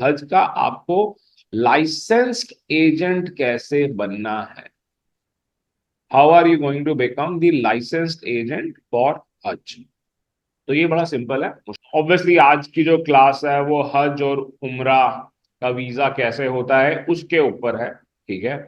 हज का आपको लाइसेंस्ड एजेंट कैसे बनना है। How are you going to become the licensed agent for Hajj. तो ये बड़ा सिंपल है। ऑब्वियसली आज की जो क्लास है वो हज और उम्रा का वीजा कैसे होता है उसके ऊपर है। ठीक है।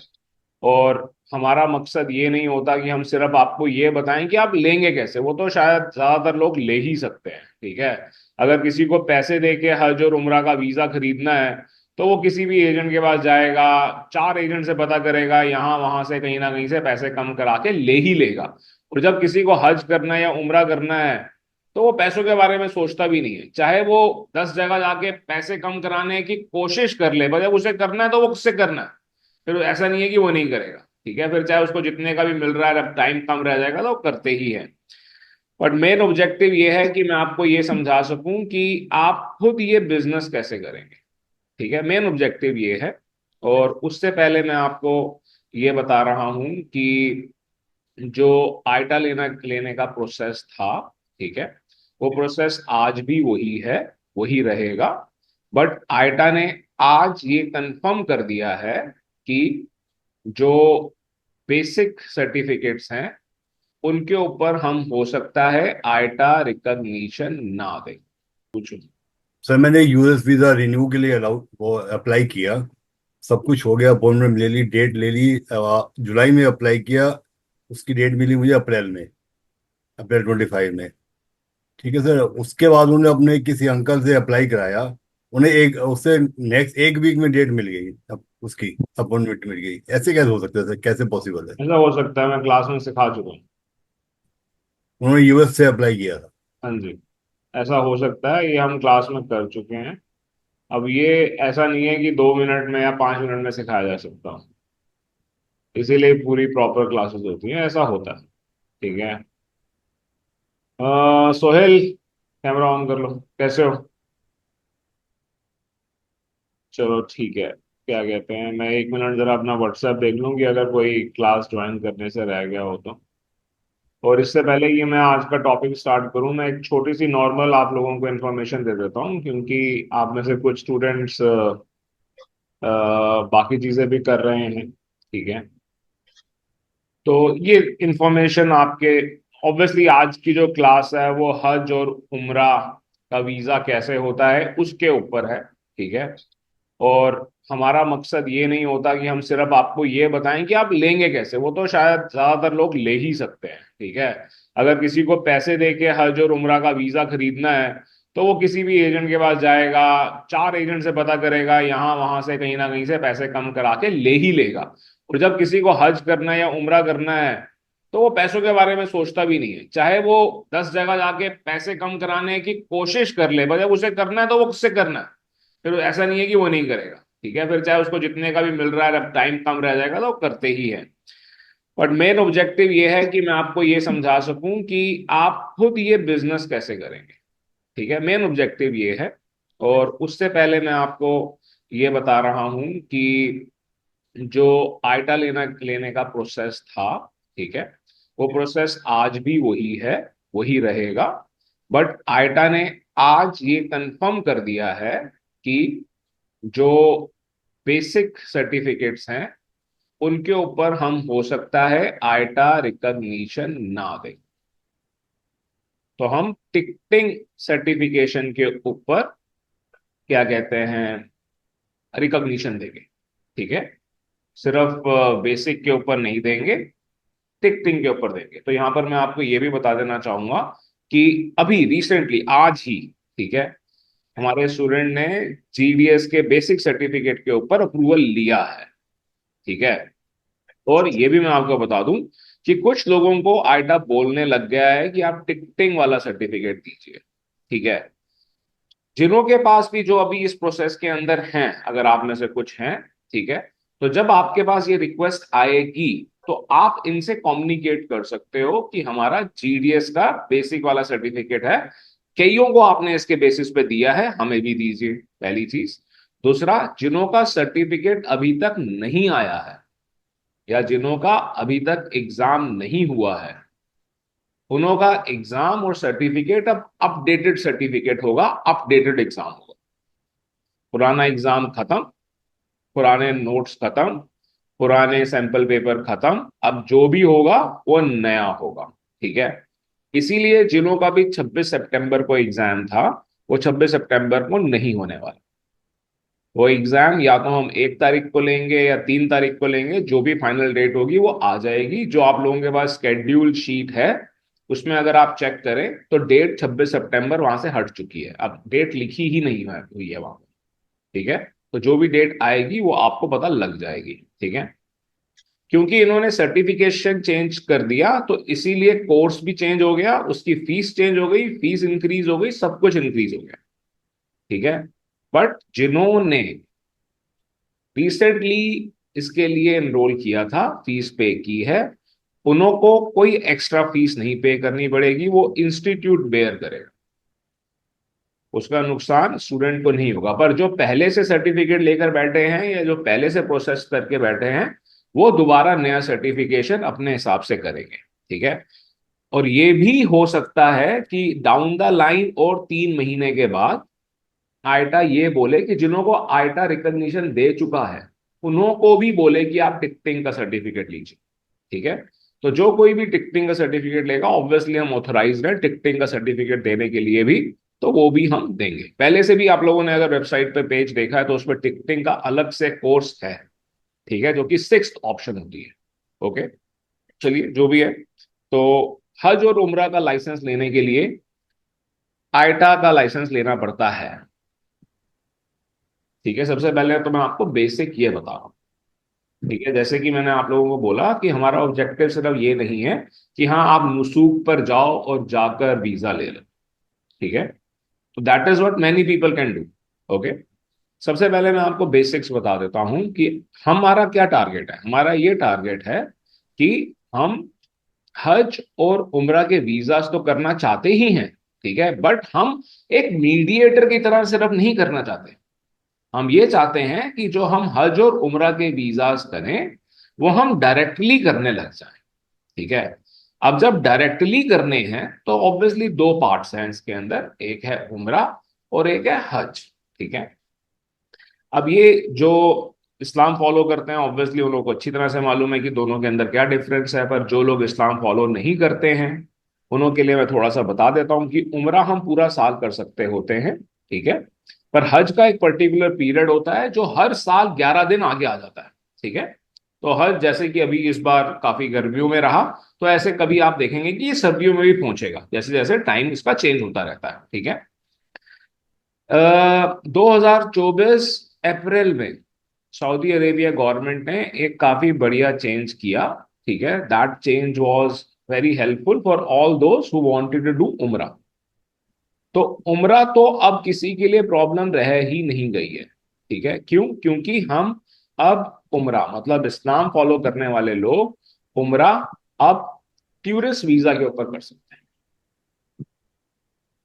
और हमारा मकसद ये नहीं होता कि हम सिर्फ आपको ये बताएं कि आप लेंगे कैसे, वो तो शायद ज्यादातर लोग ले ही सकते हैं। ठीक है। अगर किसी को पैसे दे के हज और उम्रा का वीजा खरीदना है तो वो किसी भी एजेंट के पास जाएगा, चार एजेंट से पता करेगा, यहाँ वहां से कहीं ना कहीं से पैसे कम करा के ले ही लेगा। और जब किसी को हज करना है या उम्रा करना है तो वो पैसों के बारे में सोचता भी नहीं है, चाहे वो 10 जगह जाके पैसे कम कराने की कोशिश कर ले, पर जब उसे करना है तो वो उससे करना है। फिर ऐसा नहीं है कि वो नहीं करेगा। ठीक है। फिर चाहे उसको जितने का भी मिल रहा है, अब टाइम कम रह जाएगा तो वो करते ही है। बट मेन ऑब्जेक्टिव ये है कि मैं आपको ये समझा सकूं कि आप खुद ये बिजनेस कैसे करेंगे। ठीक है। मेन ऑब्जेक्टिव ये है। और उससे पहले मैं आपको ये बता रहा हूं कि जो आइटा लेना लेने का प्रोसेस था, ठीक है, वो प्रोसेस आज भी वही है, वही रहेगा। बट आइटा ने आज ये कंफर्म कर दिया है कि जो बेसिक सर्टिफिकेट्स हैं उनके ऊपर हम हो सकता है आइटा रिकॉग्निशन ना दें। पूछो। सर, मैंने यूएस वीजा रिन्यू के लिए अलाउ वो अप्लाई किया। सब कुछ हो गया, अपॉइंटमेंट ले ली, डेट ले ली। जुलाई में अप्लाई किया। उसकी डेट मिली मुझे अप्रैल में, अप्रैल 25 में। ठीक है सर। उसके बाद उन्होंने अपने किसी अंकल से अप्लाई कराया। उन्हें एक उससे नेक्स्ट एक वीक में डेट मिल गई, अब उसकी अपॉइंटमेंट मिल गई। ऐसे कैसे हो सकता है सर? कैसे पॉसिबल है? ऐसा हो सकता है, मैं क्लास में सिखा चुका हूँ। उन्होंने यूएस से अप्लाई किया था। हाँ जी। ऐसा हो सकता है, ये हम क्लास में कर चुके हैं। अब ये ऐसा नहीं है कि 2 मिनट में या 5 मिनट में सिखाया जा सकता, इसीलिए पूरी प्रॉपर क्लासेस होती हैं, ऐसा होता है। ठीक है। सोहेल, कैमरा ऑन कर लो। कैसे हो? चलो ठीक है। क्या कहते हैं, मैं 1 मिनट जरा अपना व्हाट्सएप देख लूँ कि अगर कोई क्लास ज्वाइन करने से रह गया हो तो। और इससे पहले कि मैं आज का टॉपिक स्टार्ट करूं, मैं एक छोटी सी नॉर्मल आप लोगों को इन्फॉर्मेशन दे देता हूं, क्योंकि आप में से कुछ स्टूडेंट्स बाकी चीजें भी कर रहे हैं। ठीक है। तो ये इंफॉर्मेशन आपके, ऑब्वियसली आज की जो क्लास है वो हज और उम्रा का वीजा कैसे होता है उसके ऊपर है। ठीक है। और हमारा मकसद ये नहीं होता कि हम सिर्फ आपको ये बताएं कि आप लेंगे कैसे, वो तो शायद ज्यादातर लोग ले ही सकते हैं। ठीक है। अगर किसी को पैसे दे के हज और उम्रा का वीजा खरीदना है तो वो किसी भी एजेंट के पास जाएगा, चार एजेंट से पता करेगा, यहाँ वहां से कहीं ना कहीं से पैसे कम करा के ले ही लेगा। और जब किसी को हज करना है या उम्रा करना है तो वो पैसों के बारे में सोचता भी नहीं है, चाहे वो 10 जगह जाके पैसे कम कराने की कोशिश कर ले, पर जब उसे करना है तो वो उससे करना है। फिर ऐसा नहीं है कि वो नहीं करेगा। ठीक है। फिर चाहे उसको जितने का भी मिल रहा है, अब टाइम कम रह जाएगा तो वो करते ही है। बट मेन ऑब्जेक्टिव ये है कि मैं आपको ये समझा सकूं कि आप खुद ये बिजनेस कैसे करेंगे। ठीक है। मेन ऑब्जेक्टिव ये है। और उससे पहले मैं आपको ये बता रहा हूं कि जो आइटा लेना लेने का प्रोसेस था, ठीक है, वो प्रोसेस आज भी वही है, वही रहेगा। बट आइटा ने आज ये कंफर्म कर दिया है कि जो बेसिक सर्टिफिकेट्स हैं उनके ऊपर हम हो सकता है आइटा रिकॉग्निशन ना दें। तो हम टिकटिंग सर्टिफिकेशन के ऊपर क्या कहते हैं, रिकॉग्निशन देंगे। ठीक है। सिर्फ बेसिक के ऊपर नहीं देंगे, टिकटिंग के ऊपर देंगे। तो यहां पर मैं आपको ये भी बता देना चाहूंगा कि अभी रिसेंटली आज ही, ठीक है, हमारे स्टूडेंट ने जीडीएस के बेसिक सर्टिफिकेट के ऊपर अप्रूवल लिया है। ठीक है। और ये भी मैं आपको बता दूं कि कुछ लोगों को आइटा बोलने लग गया है कि आप टिकटिंग वाला सर्टिफिकेट दीजिए। ठीक है। जिन्हों के पास भी जो अभी इस प्रोसेस के अंदर हैं, अगर आप में से कुछ हैं, ठीक है, तो जब आपके पास ये रिक्वेस्ट आएगी तो आप इनसे कम्युनिकेट कर सकते हो कि हमारा जीडीएस का बेसिक वाला सर्टिफिकेट है, कईयों को आपने इसके बेसिस पे दिया है, हमें भी दीजिए, पहली चीज। दूसरा, जिन्हों का सर्टिफिकेट अभी तक नहीं आया है या जिन्हों का अभी तक एग्जाम नहीं हुआ है, उन्हों का एग्जाम और सर्टिफिकेट अब अपडेटेड सर्टिफिकेट होगा, अपडेटेड एग्जाम होगा। पुराना एग्जाम खत्म, पुराने नोट्स खत्म, पुराने सैंपल पेपर खत्म, अब जो भी होगा वो नया होगा। ठीक है। इसीलिए जिन्हों का भी 26 सितंबर को एग्जाम था, वो 26 सितंबर को नहीं होने वाला। वो एग्जाम या तो हम 1 तारीख को लेंगे या 3 तारीख को लेंगे, जो भी फाइनल डेट होगी वो आ जाएगी। जो आप लोगों के पास स्केड्यूल शीट है उसमें अगर आप चेक करें तो डेट 26 सितंबर वहां से हट चुकी है, अब डेट लिखी ही नहीं हुई है वहां। ठीक है। तो जो भी डेट आएगी वो आपको पता लग जाएगी। ठीक है। क्योंकि इन्होंने सर्टिफिकेशन चेंज कर दिया तो इसीलिए कोर्स भी चेंज हो गया, उसकी फीस चेंज हो गई, फीस इंक्रीज हो गई, सब कुछ इंक्रीज हो गया। ठीक है। बट जिन्होंने रिसेंटली इसके लिए एनरोल किया था, फीस पे की है, उन्हों को कोई एक्स्ट्रा फीस नहीं पे करनी पड़ेगी, वो इंस्टीट्यूट बेयर करेगा। उसका नुकसान स्टूडेंट को नहीं होगा। पर जो पहले से सर्टिफिकेट लेकर बैठे हैं या जो पहले से प्रोसेस करके बैठे हैं, वो दोबारा नया सर्टिफिकेशन अपने हिसाब से करेंगे। ठीक है। और ये भी हो सकता है कि डाउन द लाइन और 3 महीने के बाद आईटा ये बोले कि जिन्हों को आईटा रिकॉग्निशन दे चुका है उन्हों को भी बोले कि आप टिकटिंग का सर्टिफिकेट लीजिए। ठीक है। तो जो कोई भी टिकटिंग का सर्टिफिकेट लेगा, ऑब्वियसली हम ऑथराइज्ड हैं टिकटिंग का सर्टिफिकेट देने के लिए भी, तो वो भी हम देंगे। पहले से भी आप लोगों ने अगर वेबसाइट पे पेज देखा है तो उस पर टिकटिंग का अलग से कोर्स है। ठीक है। जो कि 6th ऑप्शन होती है। ओके। चलिए जो भी है, तो हज और उम्रा का लाइसेंस लेने के लिए आईटा का लाइसेंस लेना पड़ता है। ठीक है। सबसे पहले तो मैं आपको बेसिक ये बता रहा हूँ। ठीक है। जैसे कि मैंने आप लोगों को बोला कि हमारा ऑब्जेक्टिव सिर्फ ये नहीं है कि हाँ आप नुसूक पर जाओ और जाकर वीजा ले लो। ठीक है। तो that is what many people can do. Okay. सबसे पहले मैं आपको बेसिक्स बता देता हूं कि हमारा क्या टारगेट है। हमारा ये टारगेट है कि हम हज और उम्रा के वीजास तो करना चाहते ही हैं। ठीक है। बट हम एक मीडिएटर की तरह सिर्फ नहीं करना चाहते। हम ये चाहते हैं कि जो हम हज और उम्रा के वीजास करें वो हम डायरेक्टली करने लग जाएं। ठीक है। अब जब डायरेक्टली करने हैं तो ऑब्वियसली 2 पार्ट्स हैं इसके अंदर, एक है उम्रा और एक है हज। ठीक है। अब ये जो इस्लाम फॉलो करते हैं ऑब्वियसली उन लोगों को अच्छी तरह से मालूम है कि दोनों के अंदर क्या डिफरेंस है। पर जो लोग इस्लाम फॉलो नहीं करते हैं उन्हों के लिए मैं थोड़ा सा बता देता हूं कि उम्रा हम पूरा साल कर सकते होते हैं। ठीक है। पर हज का एक पर्टिकुलर पीरियड होता है जो हर साल 11 दिन आगे आ जाता है। ठीक है। तो हज जैसे कि अभी इस बार काफी गर्मियों में रहा, तो ऐसे कभी आप देखेंगे कि ये सर्दियों में भी पहुंचेगा, जैसे जैसे टाइम इसका चेंज होता रहता है। ठीक है। 2024 अप्रैल में सऊदी अरेबिया गवर्नमेंट ने एक काफी बढ़िया चेंज किया। ठीक है। That change was very helpful for all those who wanted to do Umrah. तो उमरा तो अब किसी के लिए प्रॉब्लम रह ही नहीं गई है। ठीक है। क्यों? क्योंकि हम अब उमरा मतलब इस्लाम फॉलो करने वाले लोग उमरा अब टूरिस्ट वीजा के ऊपर कर सकते हैं।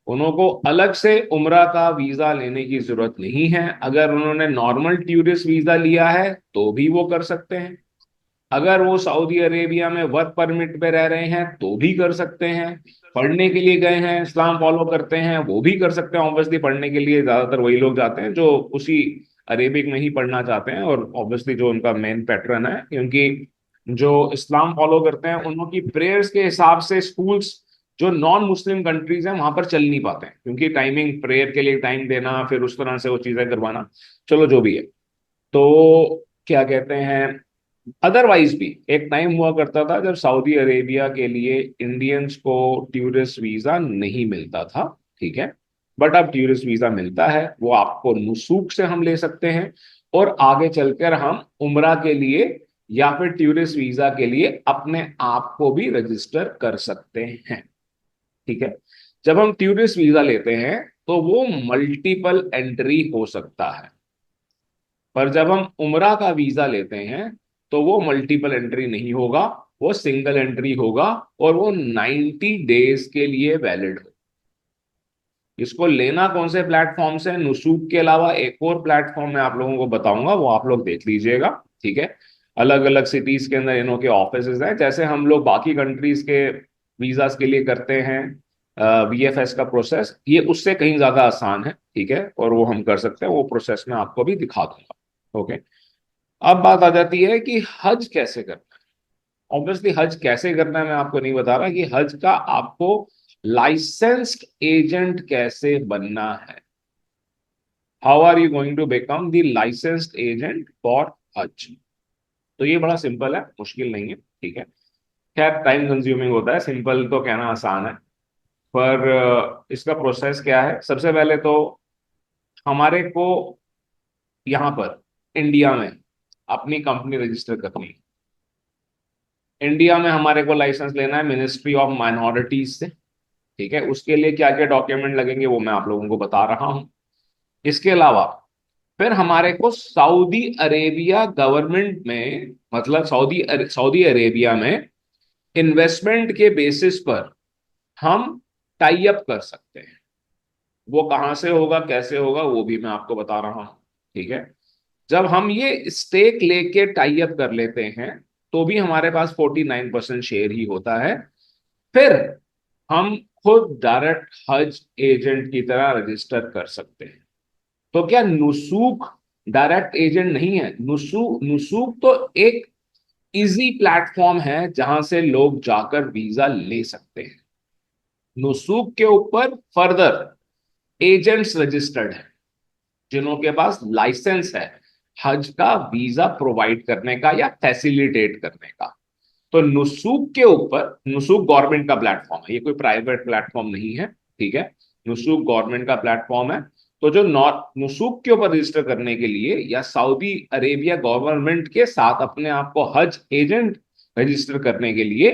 उनको अलग से उम्रा का वीजा लेने की जरूरत नहीं है। अगर उन्होंने नॉर्मल टूरिस्ट वीजा लिया है तो भी वो कर सकते हैं। अगर वो सऊदी अरेबिया में वर्क परमिट पे रह रहे हैं तो भी कर सकते हैं। पढ़ने के लिए गए हैं, इस्लाम फॉलो करते हैं, वो भी कर सकते हैं। ऑब्वियसली पढ़ने के लिए ज्यादातर वही लोग जाते हैं जो उसी अरेबिक में ही पढ़ना चाहते हैं, और ऑब्वियसली जो उनका मेन पैटर्न है, क्योंकि जो इस्लाम फॉलो करते हैं उनकी प्रेयर्स के हिसाब से स्कूल्स जो नॉन मुस्लिम कंट्रीज हैं वहां पर चल नहीं पाते हैं, क्योंकि टाइमिंग प्रेयर के लिए टाइम देना फिर उस तरह से वो चीजें करवाना। चलो जो भी है। तो क्या कहते हैं, अदरवाइज भी एक टाइम हुआ करता था जब सऊदी अरेबिया के लिए इंडियंस को टूरिस्ट वीजा नहीं मिलता था। ठीक है। बट अब टूरिस्ट वीजा मिलता है, वो आपको नुसूक से हम ले सकते हैं और आगे चलकर हम उम्रा के लिए या फिर टूरिस्ट वीजा के लिए अपने आप को भी रजिस्टर कर सकते हैं। ठीक है। जब हम टूरिस्ट वीजा लेते हैं तो वो मल्टीपल एंट्री हो सकता है, पर जब हम उम्रा का वीजा लेते हैं तो वो मल्टीपल एंट्री नहीं होगा, वो सिंगल एंट्री होगा और वो 90 डेज के लिए वैलिड हो। इसको लेना कौन से प्लेटफॉर्म से? नुसूक के अलावा एक और प्लेटफॉर्म मैं आप लोगों को बताऊंगा, वो आप लोग देख लीजिएगा। ठीक है। अलग अलग सिटीज के अंदर इन्हों के ऑफिस हैं, जैसे हम लोग बाकी कंट्रीज के वीजास के लिए करते हैं। VFS का प्रोसेस, ये उससे कहीं ज्यादा आसान है, ठीक है, और वो हम कर सकते हैं, वो प्रोसेस मैं आपको भी दिखा दूंगा। ओके। अब बात आ जाती है कि हज कैसे करना है। ऑब्वियसली हज कैसे करना है मैं आपको नहीं बता रहा, कि हज का आपको लाइसेंस्ड एजेंट कैसे बनना है। How are you going to become the licensed agent for Hajj. तो ये बड़ा सिंपल है, मुश्किल नहीं है, ठीक है। खैर टाइम कंज्यूमिंग होता है, सिंपल तो कहना आसान है, पर इसका प्रोसेस क्या है। सबसे पहले तो हमारे को यहाँ पर इंडिया में अपनी कंपनी रजिस्टर करनी है। इंडिया में हमारे को लाइसेंस लेना है मिनिस्ट्री ऑफ माइनॉरिटीज से, ठीक है। उसके लिए क्या क्या डॉक्यूमेंट लगेंगे वो मैं आप लोगों को बता रहा हूं। इसके अलावा फिर हमारे को सऊदी अरेबिया गवर्नमेंट में, मतलब सऊदी अरेबिया में इन्वेस्टमेंट के बेसिस पर हम टाई अप कर सकते हैं। वो कहाँ से होगा कैसे होगा वो भी मैं आपको बता रहा हूं, ठीक है। जब हम ये स्टेक लेके टाई अप कर लेते हैं तो भी हमारे पास 49% शेयर ही होता है। फिर हम खुद डायरेक्ट हज एजेंट की तरह रजिस्टर कर सकते हैं। तो क्या नुसूक डायरेक्ट एजेंट नहीं है? नुसूक तो एक इजी प्लेटफॉर्म है जहां से लोग जाकर वीजा ले सकते हैं। नुसूक के ऊपर फर्दर एजेंट्स रजिस्टर्ड हैं जिन्हों के पास लाइसेंस है हज का वीजा प्रोवाइड करने का या फैसिलिटेट करने का। तो नुसूक के ऊपर, नुसूक गवर्नमेंट का प्लेटफॉर्म है, ये कोई प्राइवेट प्लेटफॉर्म नहीं है, ठीक है। नुसूक गवर्नमेंट का प्लेटफॉर्म है। तो जो नॉर्थ नुसूक के ऊपर रजिस्टर करने के लिए या सऊदी अरेबिया गवर्नमेंट के साथ अपने आप को हज एजेंट रजिस्टर करने के लिए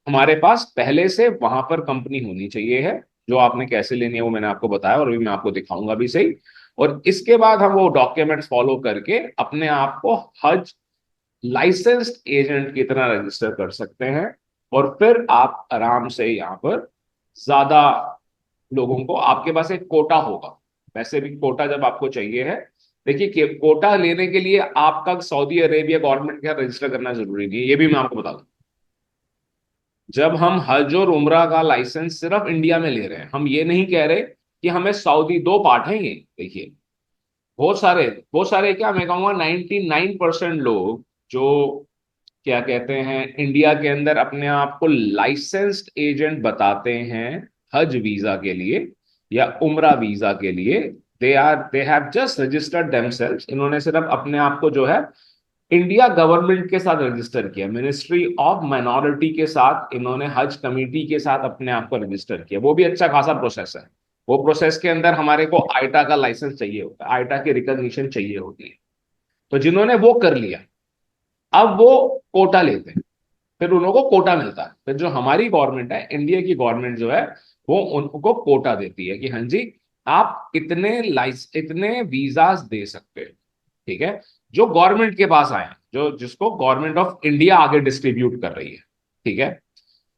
हमारे पास पहले से वहां पर कंपनी होनी चाहिए है। जो आपने कैसे लेनी है वो मैंने आपको बताया और अभी मैं आपको दिखाऊंगा भी सही। और इसके बाद हम वो डॉक्यूमेंट्स फॉलो करके अपने आप को हज लाइसेंस्ड एजेंट की तरह रजिस्टर कर सकते हैं। और फिर आप आराम से यहाँ पर ज्यादा लोगों को, आपके पास एक कोटा होगा। वैसे भी कोटा जब आपको चाहिए है, देखिए कि कोटा लेने के लिए आपका सऊदी अरेबिया गवर्नमेंट के साथ रजिस्टर करना जरूरी नहीं है, ये भी मैं आपको बता दूं। जब हम हज और उम्रा का लाइसेंस सिर्फ इंडिया में ले रहे हैं, हम ये नहीं कह रहे कि हमें सऊदी, दो पार्ट है ये, देखिए। बहुत सारे क्या मैं कहूंगा 99% लोग जो क्या कहते हैं इंडिया के अंदर अपने आप को लाइसेंस्ड एजेंट बताते हैं हज वीजा के लिए या उम्रा वीजा के लिए। They have just registered themselves, इन्होंने सिर्फ अपने आप को जो है इंडिया गवर्नमेंट के साथ रजिस्टर किया, मिनिस्ट्री ऑफ माइनॉरिटी के साथ, इन्होंने हज कमेटी के साथ अपने आप को रजिस्टर किया। वो भी अच्छा खासा प्रोसेस है। वो प्रोसेस के अंदर हमारे को आइटा का लाइसेंस चाहिए होता है, आइटा की रिकॉग्निशन चाहिए होती है। तो जिन्होंने वो कर लिया, अब वो कोटा लेते हैं, फिर उन लोगों को कोटा मिलता है। फिर जो हमारी गवर्नमेंट है, इंडिया की गवर्नमेंट जो है, वो उनको कोटा देती है कि हाँ जी आप इतने वीजास दे सकते हो, ठीक है, जो गवर्नमेंट के पास आए, जो जिसको गवर्नमेंट ऑफ इंडिया आगे डिस्ट्रीब्यूट कर रही है, ठीक है।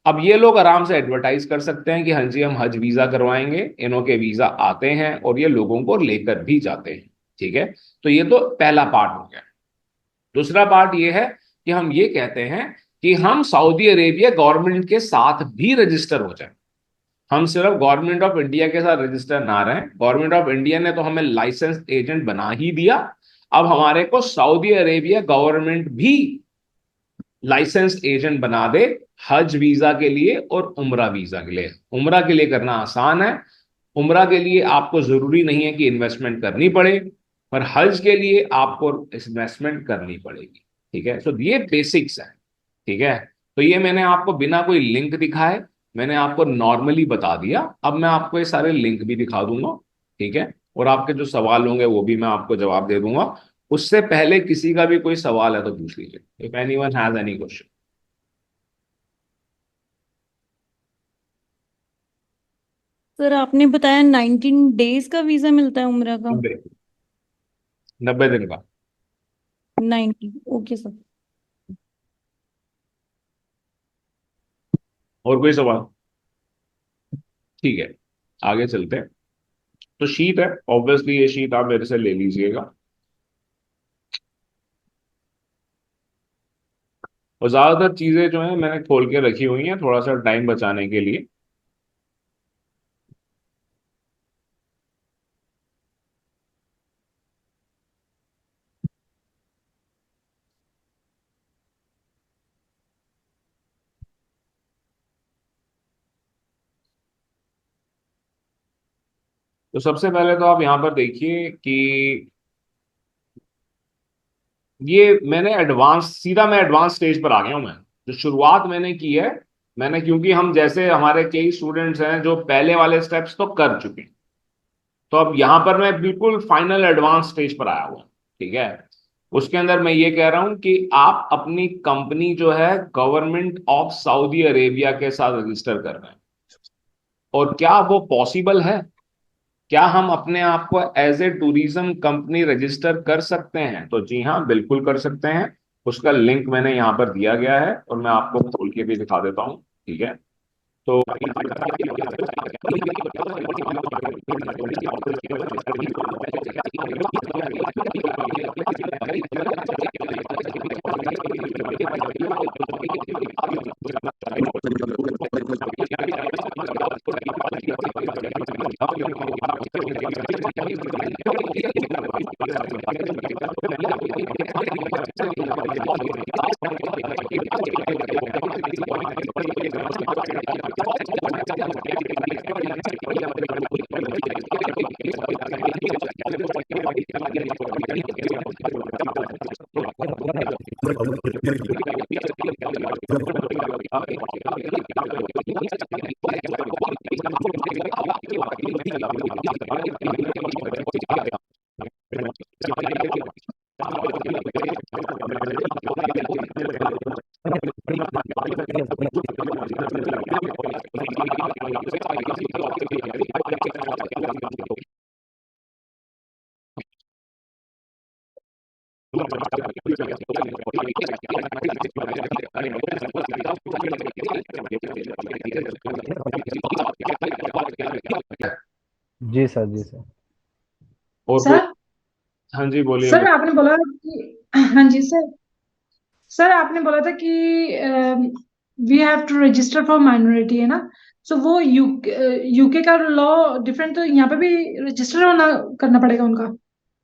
अब ये लोग आराम से एडवर्टाइज कर सकते हैं कि हाँ जी हम हज वीजा करवाएंगे, इन्हों के वीजा आते हैं और ये लोगों को लेकर भी जाते हैं, ठीक है। तो ये तो पहला पार्ट हो गया। दूसरा पार्ट ये है कि हम ये कहते हैं कि हम सऊदी अरेबिया गवर्नमेंट के साथ भी रजिस्टर हो जाए। हम सिर्फ गवर्नमेंट ऑफ इंडिया के साथ रजिस्टर ना रहें, गवर्नमेंट ऑफ इंडिया ने तो हमें लाइसेंस एजेंट बना ही दिया, अब हमारे को सऊदी अरेबिया गवर्नमेंट भी लाइसेंस एजेंट बना दे हज वीजा के लिए और उम्रा वीजा के लिए। उम्रा के लिए करना आसान है, उम्रा के लिए आपको जरूरी नहीं है कि इन्वेस्टमेंट करनी पड़े, पर हज के लिए आपको इन्वेस्टमेंट करनी पड़ेगी, ठीक है। सो ये बेसिक्स है, ठीक है। तो ये मैंने आपको बिना कोई लिंक दिखाए, मैंने आपको नॉर्मली बता दिया। अब मैं आपको ये सारे लिंक भी दिखा दूंगा, ठीक है। और आपके जो सवाल होंगे वो भी मैं आपको जवाब दे दूंगा। उससे पहले किसी का भी कोई सवाल है तो पूछ लीजिए, if anyone has any question. Sir आपने बताया 19 डेज का वीजा मिलता है उम्रा का। 90 दिन का। 90। Okay sir. और कोई सवाल? ठीक है, आगे चलते हैं। तो शीट है, ऑब्वियसली ये शीट आप मेरे से ले लीजिएगा। और ज्यादातर चीजें जो है मैंने खोल के रखी हुई हैं थोड़ा सा टाइम बचाने के लिए। तो सबसे पहले तो आप यहाँ पर देखिए कि ये मैंने सीधा मैं एडवांस स्टेज पर आ गया हूं। मैं जो शुरुआत मैंने की है, मैंने, क्योंकि हम जैसे हमारे कई स्टूडेंट्स हैं जो पहले वाले स्टेप्स तो कर चुके हैं, तो अब यहाँ पर मैं बिल्कुल फाइनल एडवांस स्टेज पर आया हुआ हूं। ठीक है। उसके अंदर मैं ये कह रहा हूं कि आप अपनी कंपनी जो है गवर्नमेंट ऑफ सऊदी अरेबिया के साथ रजिस्टर कर रहे हैं। और क्या वो पॉसिबल है? क्या हम अपने आप को as a tourism company register कर सकते हैं? तो जी हाँ, बिल्कुल कर सकते हैं। उसका लिंक मैंने यहाँ पर दिया गया है और मैं आपको खोल के भी दिखा देता हूँ। ठीक है। तो जी सर, जी सर। और कोई? सर हाँ जी, बोलिए सर बोलिए। आपने बोला कि हाँ जी सर। सर आपने बोला था कि we have to register for minority, है ना? सो वो यूके का लॉ डिफरेंट, तो यहाँ पे भी रजिस्टर होना करना पड़ेगा उनका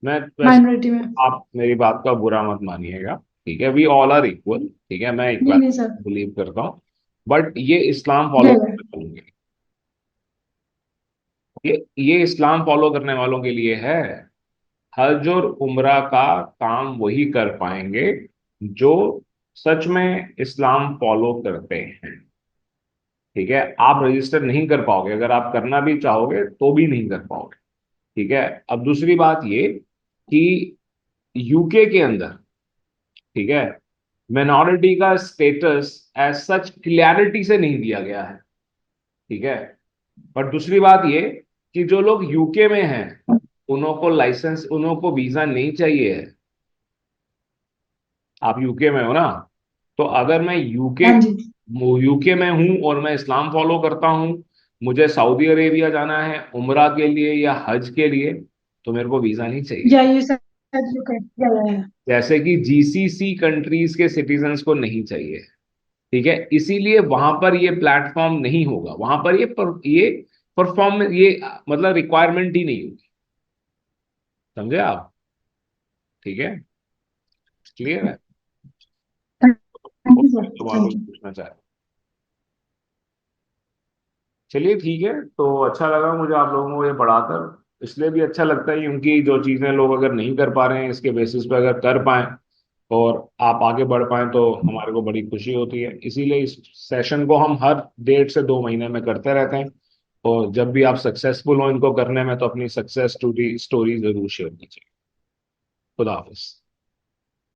मैं वैसे, माइनॉरिटी में? आप मेरी बात का बुरा मत मानिएगा। ठीक है, वी ऑल आर इक्वल। ठीक है, मैं नहीं इक्वल नहीं सर। बिलीव करता हूँ। बट ये इस्लाम या फॉलो या करने वालों के लिए, ये इस्लाम फॉलो करने वालों के लिए है। हज और उम्रा का काम वही कर पाएंगे जो सच में इस्लाम फॉलो करते हैं। ठीक है, आप रजिस्टर नहीं कर पाओगे, अगर आप करना भी चाहोगे तो भी नहीं कर पाओगे। ठीक है। अब दूसरी बात ये कि यूके के अंदर, ठीक है, मिनॉरिटी का स्टेटस एज सच क्लैरिटी से नहीं दिया गया है। ठीक है। पर दूसरी बात ये कि जो लोग यूके में हैं, उनको वीजा नहीं चाहिए है। आप यूके में हो ना? तो अगर मैं यूके हाँ जी। यूके में हूं और मैं इस्लाम फॉलो करता हूं, मुझे सऊदी अरेबिया जाना है उम्रा के लिए या हज के लिए, तो मेरे को वीजा नहीं चाहिए। या ये सर यूके। या जैसे कि जीसीसी कंट्रीज के सिटीजन्स को नहीं चाहिए। ठीक है, इसीलिए वहां पर ये प्लेटफॉर्म नहीं होगा, वहां पर ये परफॉर्म, ये मतलब रिक्वायरमेंट ही नहीं होगी। समझे आप? ठीक है, क्लियर है? थैंक यू सर, तो आप थैंक कुछ यू। पूछना चाह रहे हैं? चलिए ठीक है। तो अच्छा लगा मुझे आप लोगों को ये पढ़ाकर, इसलिए भी अच्छा लगता है क्योंकि जो चीज़ें लोग अगर नहीं कर पा रहे हैं, इसके बेसिस पे अगर कर पाएं और आप आगे बढ़ पाएं तो हमारे को बड़ी खुशी होती है। इसीलिए इस सेशन को हम हर 1.5 से 2 महीने में करते रहते हैं। और जब भी आप सक्सेसफुल हो इनको करने में, तो अपनी सक्सेस स्टोरी जरूर शेयर कीजिए। खुदा हाफिज।